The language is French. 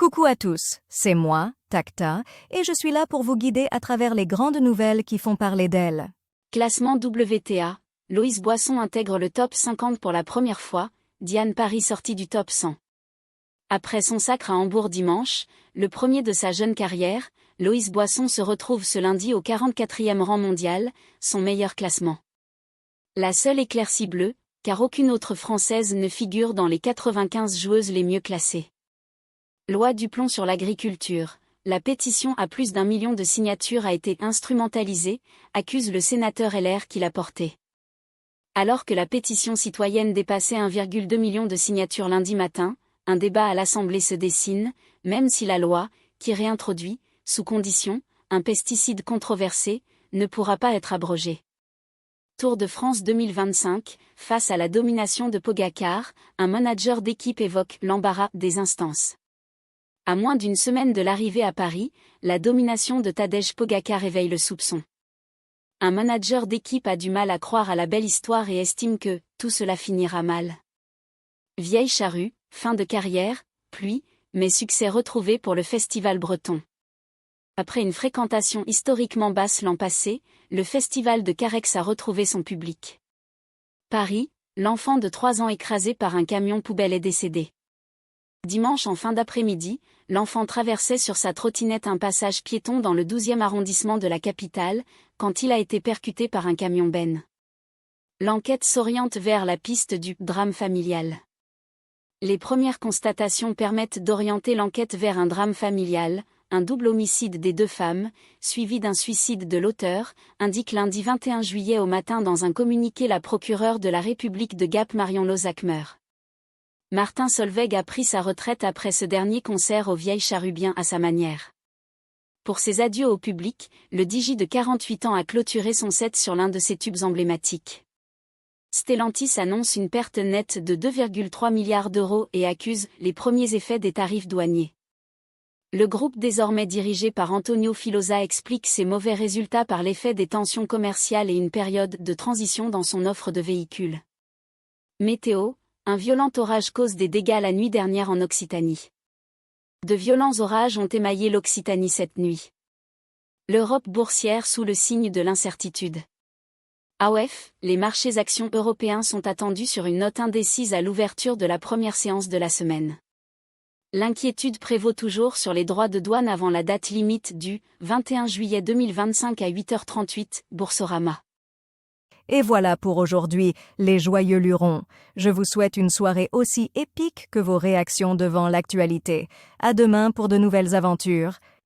Coucou à tous, c'est moi, Takta, et je suis là pour vous guider à travers les grandes nouvelles qui font parler d'elle. Classement WTA, Loïs Boisson intègre le top 50 pour la première fois, Diane Paris sortie du top 100. Après son sacre à Hambourg dimanche, le premier de sa jeune carrière, Loïs Boisson se retrouve ce lundi au 44e rang mondial, son meilleur classement. La seule éclaircie bleue, car aucune autre Française ne figure dans les 95 joueuses les mieux classées. Loi Duplon sur l'agriculture. La pétition à plus d'1 million de signatures a été instrumentalisée, accuse le sénateur LR qui l'a portée. Alors que la pétition citoyenne dépassait 1,2 million de signatures lundi matin, un débat à l'Assemblée se dessine, même si la loi, qui réintroduit, sous condition, un pesticide controversé, ne pourra pas être abrogée. Tour de France 2025, face à la domination de Pogacar, un manager d'équipe évoque l'embarras des instances. À moins d'une semaine de l'arrivée à Paris, la domination de Tadej Pogacar éveille le soupçon. Un manager d'équipe a du mal à croire à la belle histoire et estime que tout cela finira mal. Vieille charrue, fin de carrière, pluie, mais succès retrouvé pour le festival breton. Après une fréquentation historiquement basse l'an passé, le festival de Carex a retrouvé son public. Paris, l'enfant de 3 ans écrasé par un camion poubelle est décédé. Dimanche en fin d'après-midi, l'enfant traversait sur sa trottinette un passage piéton dans le 12e arrondissement de la capitale, quand il a été percuté par un camion benne. L'enquête s'oriente vers la piste du drame familial. Les premières constatations permettent d'orienter l'enquête vers un drame familial, un double homicide des 2 femmes, suivi d'un suicide de l'auteur, indique lundi 21 juillet au matin dans un communiqué la procureure de la République de Gap Marion Lozakmer. Martin Solveig a pris sa retraite après ce dernier concert aux Vieilles Charrues bien à sa manière. Pour ses adieux au public, le DJ de 48 ans a clôturé son set sur l'un de ses tubes emblématiques. Stellantis annonce une perte nette de 2,3 milliards d'euros et accuse les premiers effets des tarifs douaniers. Le groupe désormais dirigé par Antonio Filosa explique ses mauvais résultats par l'effet des tensions commerciales et une période de transition dans son offre de véhicules. Météo. Un violent orage cause des dégâts la nuit dernière en Occitanie. De violents orages ont émaillé l'Occitanie cette nuit. L'Europe boursière sous le signe de l'incertitude. AOF, les marchés actions européens sont attendus sur une note indécise à l'ouverture de la première séance de la semaine. L'inquiétude prévaut toujours sur les droits de douane avant la date limite du 21 juillet 2025 à 8h38, Boursorama. Et voilà pour aujourd'hui, les joyeux lurons. Je vous souhaite une soirée aussi épique que vos réactions devant l'actualité. À demain pour de nouvelles aventures.